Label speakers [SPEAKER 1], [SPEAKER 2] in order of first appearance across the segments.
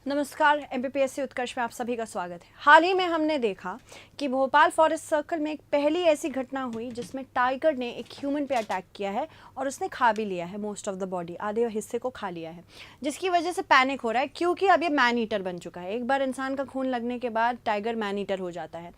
[SPEAKER 1] नमस्कार, एमपीपीएससी उत्कर्ष में आप सभी का स्वागत है। हाल ही में हमने देखा कि भोपाल फॉरेस्ट सर्कल में एक पहली ऐसी घटना हुई जिसमें टाइगर ने एक ह्यूमन पे अटैक किया है और उसने खा भी लिया है, मोस्ट ऑफ द बॉडी, आधे हिस्से को खा लिया है, जिसकी वजह से पैनिक हो रहा है क्योंकि अब ये मैन ईटर बन चुका है। एक बार इंसान का खून लगने के बाद टाइगर मैन ईटर हो जाता है।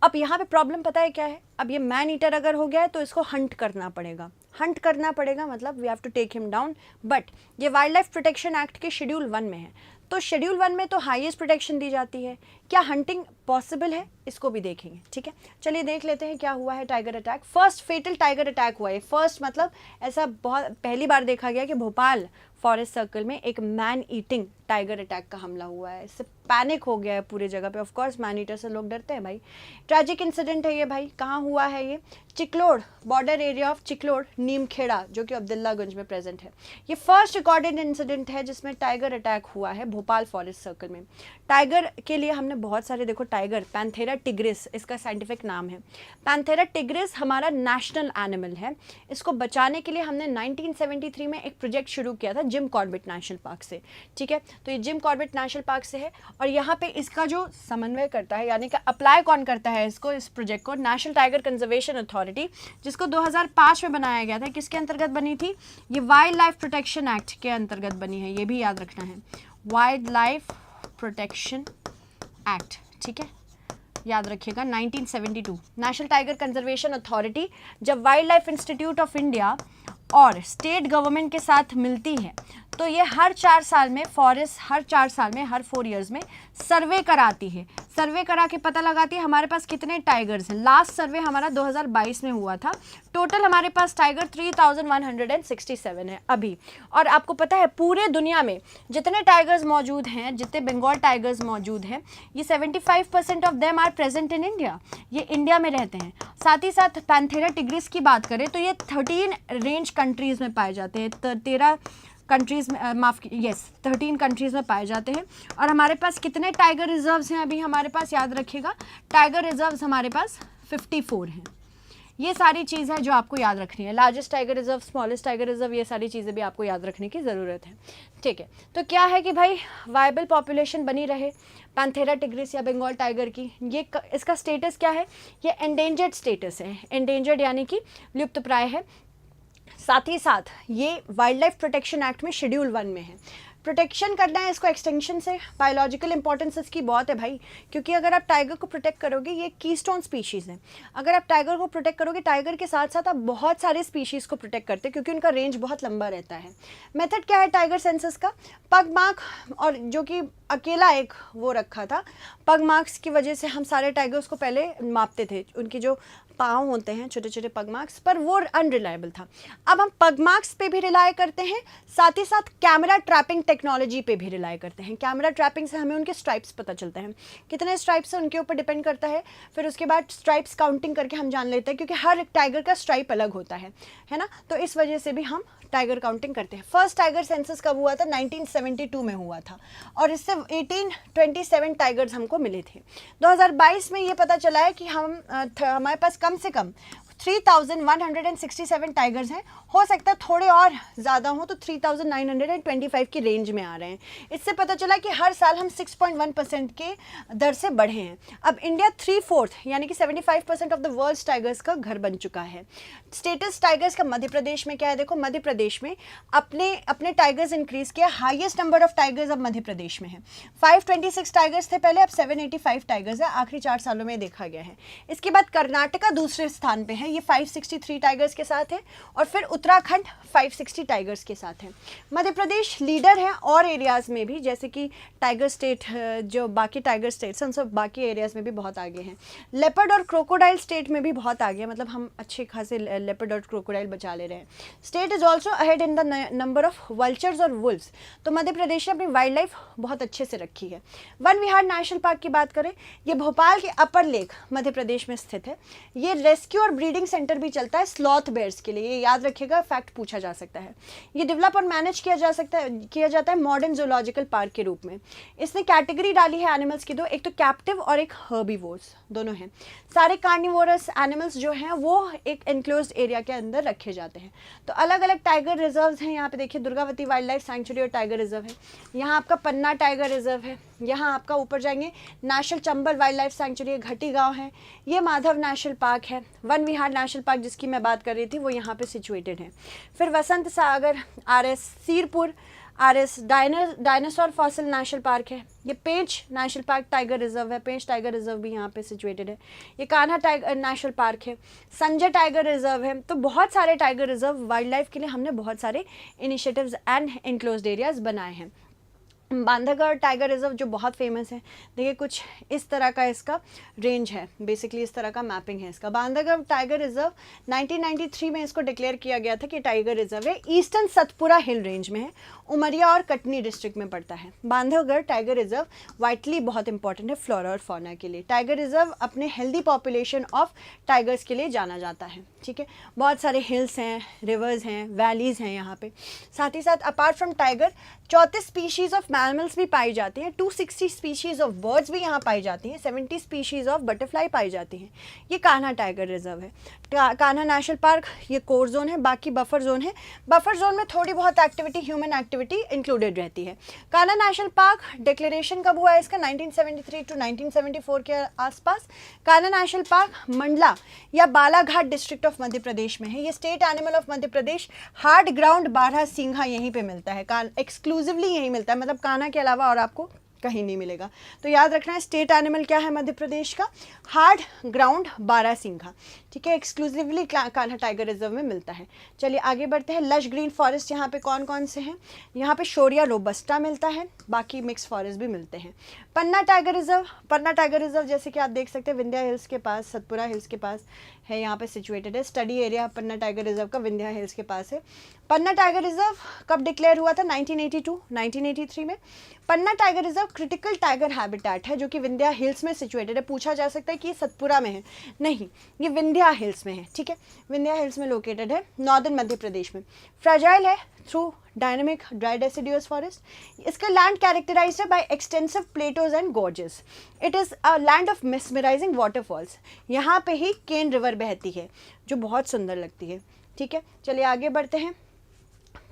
[SPEAKER 1] अब यहाँ पे प्रॉब्लम पता है क्या है? अब ये मैन ईटर अगर हो गया है तो इसको हंट करना पड़ेगा। हंट करना पड़ेगा मतलब we have to take him down, but ये वाइल्ड लाइफ प्रोटेक्शन एक्ट के शेड्यूल 1 में है। तो शेड्यूल 1 में तो हाईएस्ट प्रोटेक्शन दी जाती है। क्या हंटिंग पॉसिबल है, इसको भी देखेंगे। ठीक है, चलिए देख लेते हैं क्या हुआ है tiger attack. First fatal tiger attack हुआ है। फर्स्ट मतलब ऐसा बहुत पहली बार देखा गया कि भोपाल फॉरेस्ट सर्कल में एक मैन ईटिंग टाइगर अटैक का हमला हुआ है। इससे पैनिक हो गया है पूरी जगह पे। ऑफ कोर्स मैन ईटर से लोग डरते हैं भाई। ट्रैजिक इंसिडेंट है ये भाई। कहाँ हुआ है ये? चिकलोड़, बॉर्डर एरिया ऑफ चिकलोड़, नीमखेड़ा, जो कि अब्दुल्लागंज में प्रेजेंट है। ये फर्स्ट रिकॉर्डेड इंसिडेंट है जिसमें टाइगर अटैक हुआ है भोपाल फॉरेस्ट सर्कल में। टाइगर के लिए हमने बहुत सारे, देखो टाइगर पैंथेरा टिग्रिस इसका साइंटिफिक नाम है। पैंथेरा टिग्रिस हमारा नेशनल एनिमल है। इसको बचाने के लिए हमने 1973 में एक प्रोजेक्ट शुरू किया था जिम कॉर्बेट नेशनल पार्क से। ठीक है, तो ये जिम कॉर्बेट नेशनल पार्क से है और यहाँ पे इसका जो समन्वय करता है, यानी कि अप्लाई कौन करता है इसको, इस प्रोजेक्ट को, नेशनल टाइगर कंजर्वेशन अथॉरिटी, जिसको 2005 में बनाया गया था। किसके अंतर्गत बनी थी? ये वाइल्ड लाइफ प्रोटेक्शन एक्ट के अंतर्गत बनी है। ये भी याद रखना है, वाइल्ड लाइफ प्रोटेक्शन एक्ट। ठीक है, याद रखिएगा 1972। नेशनल टाइगर कंजर्वेशन अथॉरिटी जब wild life institute of India और स्टेट गवर्नमेंट के साथ मिलती है तो ये हर 4 साल में फॉरेस्ट, हर 4 साल में, हर 4 इयर्स में सर्वे कराती है। सर्वे करा के पता लगाती है हमारे पास कितने टाइगर्स हैं। लास्ट सर्वे हमारा 2022 में हुआ था। टोटल हमारे पास टाइगर 3167 है अभी। और आपको पता है पूरे दुनिया में जितने टाइगर्स मौजूद हैं, जितने बंगाल टाइगर्स मौजूद हैं, ये 75% of them are present in India. ये इंडिया में रहते हैं। साथ ही साथ पैंथेरा टिग्रिस की बात करें तो ये 13 रेंज कंट्रीज़ में पाए जाते हैं। 13 कंट्रीज़ में, 13 कंट्रीज़ में पाए जाते हैं। और हमारे पास कितने टाइगर रिजर्व्स हैं अभी हमारे पास? याद रखिएगा, टाइगर रिजर्व्स हमारे पास 54 हैं। ये सारी चीज़ है जो आपको याद रखनी है। Largest tiger reserve, smallest tiger reserve, ये सारी चीज़ें भी आपको याद रखने की ज़रूरत है। ठीक है, तो क्या है कि भाई वायबल पॉपुलेशन बनी रहे पैंथेरा टिग्रिस या बंगाल टाइगर की। ये इसका स्टेटस क्या है? ये एंडेंजर्ड स्टेटस है। एंडेंजर्ड यानी कि लुप्तप्राय है। साथ ही साथ ये वाइल्ड लाइफ प्रोटेक्शन एक्ट में शेड्यूल 1 में है। प्रोटेक्शन करना है इसको एक्सटेंशन से। बायोलॉजिकल इंपॉर्टेंस इसकी बहुत है भाई, क्योंकि अगर आप टाइगर को प्रोटेक्ट करोगे, ये कीस्टोन स्पीशीज़ है। अगर आप टाइगर को प्रोटेक्ट करोगे, टाइगर के साथ साथ आप बहुत सारे स्पीशीज़ को प्रोटेक्ट करते हैं क्योंकि उनका रेंज बहुत लंबा रहता है। मेथड क्या है टाइगर सेंसस का? पग मार्क, और जो कि अकेला एक वो रखा था। पग मार्क्स की वजह से हम सारे टाइगर्स को पहले मापते थे, उनकी जो पाँव होते हैं छोटे छोटे पग मार्क्स पर, वो अनरिलायबल था। अब हम पग मार्क्स पे भी रिलाय करते हैं, साथ ही साथ कैमरा ट्रैपिंग टेक्नोलॉजी पे भी रिलाय करते हैं। कैमरा ट्रैपिंग से हमें उनके स्ट्राइप्स पता चलते हैं, कितने स्ट्राइप्स हैं उनके ऊपर डिपेंड करता है। फिर उसके बाद स्ट्राइप्स काउंटिंग करके हम जान लेते हैं, क्योंकि हर टाइगर का स्ट्राइप अलग होता है ना, तो इस वजह से भी हम टाइगर काउंटिंग करते हैं। फर्स्ट टाइगर सेंसस कब हुआ था? 1972 में हुआ था और इससे 1827 टाइगर्स हमको मिले थे। 2022 में ये पता चला है कि हमारे पास कम से कम 3167 टाइगर्स हैं। हो सकता है थोड़े और ज़्यादा हों तो 3925 की रेंज में आ रहे हैं। इससे पता चला कि हर साल हम 6.1% के दर से बढ़े हैं। अब इंडिया 3/4 यानी कि 75% ऑफ द वर्ल्ड टाइगर्स का घर बन चुका है। स्टेटस टाइगर्स का मध्य प्रदेश में क्या है? देखो मध्य प्रदेश में अपने टाइगर्स इंक्रीज़ किया। हाईएस्ट नंबर ऑफ टाइगर्स अब मध्य प्रदेश में है। 526 टाइगर्स थे पहले, अब 785 टाइगर्स है। आखिरी 4 सालों में देखा गया है। इसके बाद कर्नाटका दूसरे स्थान पे है, ये 563 टाइगर्स के साथ है। और फिर उत्तराखंड 560 टाइगर्स के साथ है। मध्य प्रदेश लीडर है और एरियाज़ में भी, जैसे कि टाइगर स्टेट, जो बाकी टाइगर स्टेट्स हैं उन सब बाकी एरियाज़ में भी बहुत आगे हैं। लेपर्ड और क्रोकोडाइल स्टेट में भी बहुत आगे है, मतलब हम अच्छे खासे लेपर्ड और क्रोकोडाइल बचा ले रहे हैं। State is also ahead in the number of vultures और वुल्व्स। तो मध्य प्रदेश ने अपनी वाइल्ड लाइफ बहुत अच्छे से रखी है। वन विहार नेशनल पार्क की बात करें, ये भोपाल के अपर लेक मध्य प्रदेश में स्थित है। ये रेस्क्यू और ब्रीडिंग सेंटर भी चलता है स्लॉथ बेयर्स के लिए। ये याद रखिएगा, का फैक्ट पूछा जा सकता है। ये डेवलप और मैनेज किया जाता है मॉडर्न जूलॉजिकल पार्क के रूप में। इसने कैटेगरी डाली है एनिमल्स की दो, एक तो कैप्टिव और एक हर्बीवोर्स, दोनों हैं। सारे कार्निवोरस एनिमल्स जो हैं वो एक एनक्लोज्ड एरिया के अंदर रखे जाते हैं। तो अलग अलग टाइगर रिजर्व्स हैं। यहाँ पे देखिए दुर्गावती वाइल्ड लाइफ सेंचुरी और टाइगर रिजर्व है। यहाँ आपका पन्ना टाइगर रिजर्व है। यहाँ आपका ऊपर जाएंगे national Chambal wild life sanctuary है, घटी गांव है। ये माधव नेशनल पार्क है। वन विहार नेशनल पार्क जिसकी मैं बात कर रही थी वो यहाँ पे सिचुएटेड है। फिर वसंत सागर RS Sirpur RS dinosaur fossil national park है। ये पेंच नेशनल पार्क टाइगर रिजर्व है, पेंच टाइगर रिजर्व भी यहाँ पे सिचुएटेड है। ये कान्हा टाइगर नेशनल पार्क है, संजय टाइगर रिजर्व है। तो बहुत सारे टाइगर रिजर्व वाइल्ड लाइफ के लिए हमने बहुत सारे इनिशिएटिव्स एंड एनक्लोज्ड एरियाज बनाए हैं। बांधवगढ़ टाइगर रिजर्व जो बहुत फेमस है, देखिए कुछ इस तरह का इसका रेंज है, बेसिकली इस तरह का मैपिंग है इसका। बांधवगढ़ टाइगर रिजर्व 1993 में इसको डिक्लेयर किया गया था कि टाइगर रिजर्व है। ईस्टर्न सतपुरा हिल रेंज में है, उमरिया और कटनी डिस्ट्रिक्ट में पड़ता है। बांधवगढ़ टाइगर रिजर्व वाइटली बहुत इंपॉर्टेंट है फ्लोरा और फौना के लिए। टाइगर रिजर्व अपने हेल्दी पॉपुलेशन ऑफ टाइगर्स के लिए जाना जाता है, ठीक है। बहुत सारे हिल्स हैं, रिवर्स हैं, वैलीज हैं यहाँ पे। साथ ही साथ apart from tiger 34 species of mammals भी पाई जाती हैं, 260 स्पीशीज ऑफ बर्ड्स भी यहाँ पाई जाती हैं, 70 स्पीशीज ऑफ बटरफ्लाई पाई जाती हैं। ये कान्हा टाइगर रिजर्व है। कान्हा नेशनल पार्क ये कोर जोन है, बाकी बफर जोन है। बफर जोन में थोड़ी बहुत एक्टिविटी, ह्यूमन एक्टिविटी इंक्लूडेड रहती है। कान्हा नेशनल पार्क डिक्लेरेशन कब हुआ है इसका? 1973 टू 1974 के आसपास। कान्हा नेशनल पार्क मंडला या बालाघाट डिस्ट्रिक्ट ऑफ मध्य प्रदेश में है। ये state animal of Madhya Pradesh. Hard ground barasingha यहीं पे मिलता है, एक्सक्लूसिवली यहीं मिलता है, मतलब कान्हा के अलावा और आपको कहीं नहीं मिलेगा। तो याद रखना है स्टेट एनिमल क्या है मध्य प्रदेश का? हार्ड ग्राउंड बारहसिंघा, ठीक है। एक्सक्लूसिवली कान्हा टाइगर रिजर्व में मिलता है। चलिए आगे बढ़ते हैं। लश ग्रीन फॉरेस्ट यहाँ पे कौन कौन से हैं? यहाँ पे शोरिया रोबस्टा मिलता है, बाकी मिक्स फॉरेस्ट भी मिलते हैं। पन्ना टाइगर रिजर्व, पन्ना टाइगर रिजर्व जैसे कि आप देख सकते हैं विंध्या हिल्स के पास, सतपुरा हिल्स के पास है, यहाँ पे सिचुएटेड है। Study area Panna tiger reserve का विंध्या हिल्स के पास है। पन्ना टाइगर रिजर्व कब डिक्लेयर हुआ था? 1983 में। Panna tiger reserve critical tiger habitat है जो कि विंध्या हिल्स में सिचुएटेड है। पूछा जा सकता है कि ये सतपुरा में है, नहीं, ये विंध्या हिल्स में है, ठीक है। विंध्या हिल्स में लोकेटेड है, नॉर्दर्न मध्य प्रदेश में। फ्रेजाइल है through dynamic dry deciduous forest. इसका लैंड कैरेक्टराइज्ड है by extensive plateaus and gorges. It is a land of mesmerising waterfalls. यहाँ पे ही केन रिवर बहती है जो बहुत सुंदर लगती है, ठीक है। चलिए आगे बढ़ते हैं।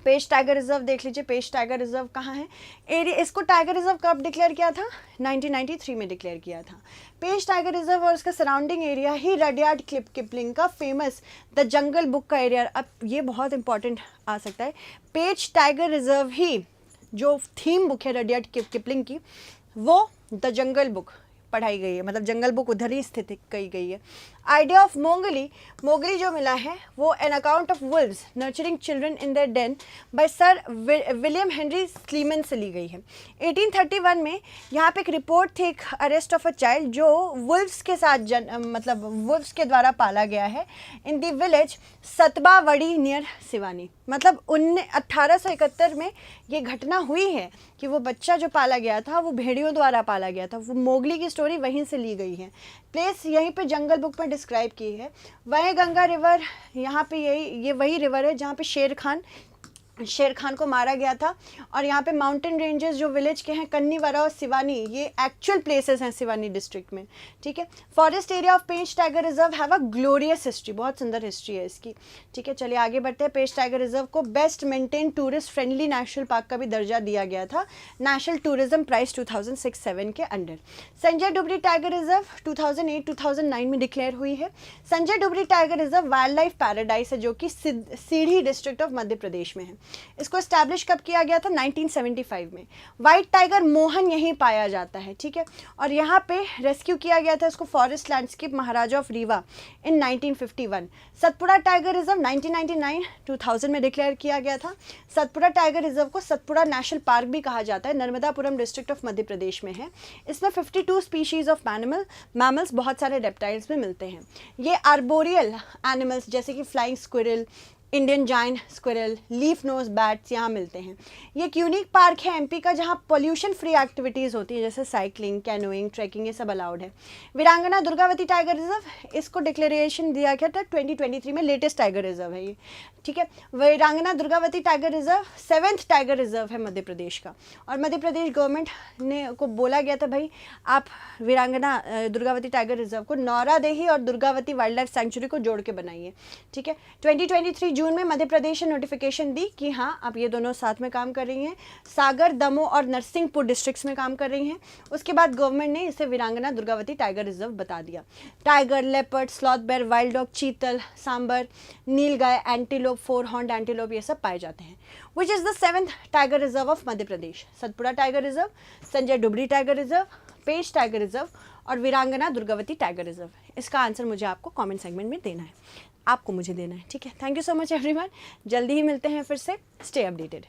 [SPEAKER 1] पेश टाइगर रिजर्व देख लीजिए। पेश टाइगर रिजर्व कहाँ है? एरिया, इसको टाइगर रिजर्व कब डिक्लेयर किया था? 1993 में डिक्लेयर किया था। पेश टाइगर रिजर्व और उसका सराउंडिंग एरिया ही रडियार्ड किपलिंग का फेमस द जंगल बुक का एरिया। अब ये बहुत इंपॉर्टेंट आ सकता है। पेश टाइगर रिजर्व ही जो थीम बुक है रडियार्ड किपलिंग की, वो द जंगल बुक पढ़ाई गई है, मतलब जंगल बुक उधर ही स्थित कही गई है। आइडिया ऑफ मोगली जो मिला है वो an account of wolves nurturing children in their den by sir William Henry Sleeman से ली गई है। 1831 में यहाँ पे एक रिपोर्ट थी, एक अरेस्ट ऑफ अ चाइल्ड जो वुल्व्स के साथ मतलब वुल्व्स के द्वारा पाला गया है in the village Satbawdi near Siwani. मतलब 1871 में ये घटना हुई है कि वो बच्चा जो पाला गया था वो भेड़ियों द्वारा पाला गया था। वो मोगली की स्टोरी वहीं से ली गई है। प्लेस यहीं पे जंगल बुक में डिस्क्राइब की है। वहीं गंगा रिवर, यहाँ पे ये वही रिवर है जहाँ पे शेर खान को मारा गया था। और यहाँ पे माउंटेन रेंजेस जो विलेज के हैं कन्नीवरा और सिवानी, ये एक्चुअल प्लेसेस हैं सिवानी डिस्ट्रिक्ट में, ठीक है। Forest area of Pench tiger reserve have a glorious history, बहुत सुंदर हिस्ट्री है इसकी, ठीक है। चलिए आगे बढ़ते हैं। पेंच टाइगर रिजर्व को best maintain tourist friendly national park का भी दर्जा दिया गया था नेशनल टूरिज्म प्राइज 2006-07 के under. Sanjay Dubri tiger reserve 2008-2009 में डिक्लेयर हुई है। Sanjay Dubri tiger reserve wild life paradise है जो कि सीढ़ी डिस्ट्रिक्ट ऑफ मध्य प्रदेश में है। इसको एस्टैब्लिश कब किया गया था? 1975 में। व्हाइट टाइगर मोहन यहीं पाया जाता है, ठीक है। और यहाँ पे रेस्क्यू किया गया था इसको forest landscape Maharaja of Rewa in 1951। Satpura tiger reserve 1999-2000 में डिक्लेयर किया गया था। सतपुड़ा टाइगर रिजर्व को सतपुड़ा नेशनल पार्क भी कहा जाता है, नर्मदापुरम डिस्ट्रिक्ट ऑफ मध्य प्रदेश में है। इसमें 52 स्पीशीज ऑफ मैमल्स, बहुत सारे रेप्टाइल्स भी मिलते हैं। ये आर्बोरियल एनिमल्स जैसे कि flying squirrel, Indian giant squirrel, leaf nose bats यहाँ मिलते हैं। ये एक यूनिक पार्क है एमपी का जहाँ पोल्यूशन फ्री एक्टिविटीज़ होती है, जैसे साइकिलिंग, कैनोइंग, ट्रैकिंग, ये सब अलाउड है। वीरांगना दुर्गावती टाइगर रिजर्व, इसको डिक्लेरेशन दिया गया था 2023 में, लेटेस्ट टाइगर रिजर्व है ये, ठीक है। वीरांगना Durgavati tiger reserve 7th tiger reserve है मध्य प्रदेश का, और मध्य प्रदेश गवर्नमेंट ने को बोला गया था भाई आप वीरांगना दुर्गावती टाइगर रिजर्व को नौरादेही और दुर्गावती वाइल्ड लाइफ सेंचुरी को जोड़ के बनाइए, ठीक है। 2023 जून में मध्य प्रदेश ने नोटिफिकेशन दी कि हाँ अब ये दोनों साथ में काम कर रही हैं, सागर, दमोह और नरसिंहपुर डिस्ट्रिक्ट्स में काम कर रही हैं। उसके बाद गवर्नमेंट ने इसे वीरांगना दुर्गावती टाइगर रिजर्व बता दिया। Tiger, leopard, sloth bear, wild dog, chital, sambar, nilgai, antelope, 4 horned antelope, ये सब पाए जाते हैं। Which is the 7th tiger reserve of Madhya Pradesh? Satpura tiger reserve, Sanjay Dubri tiger reserve, Pench tiger reserve और वीरांगना दुर्गावती टाइगर रिजर्व। इसका आंसर मुझे आपको कमेंट सेगमेंट में देना है, आपको मुझे देना है, ठीक है। Thank you so much everyone, जल्दी ही मिलते हैं फिर से, स्टे अपडेटेड।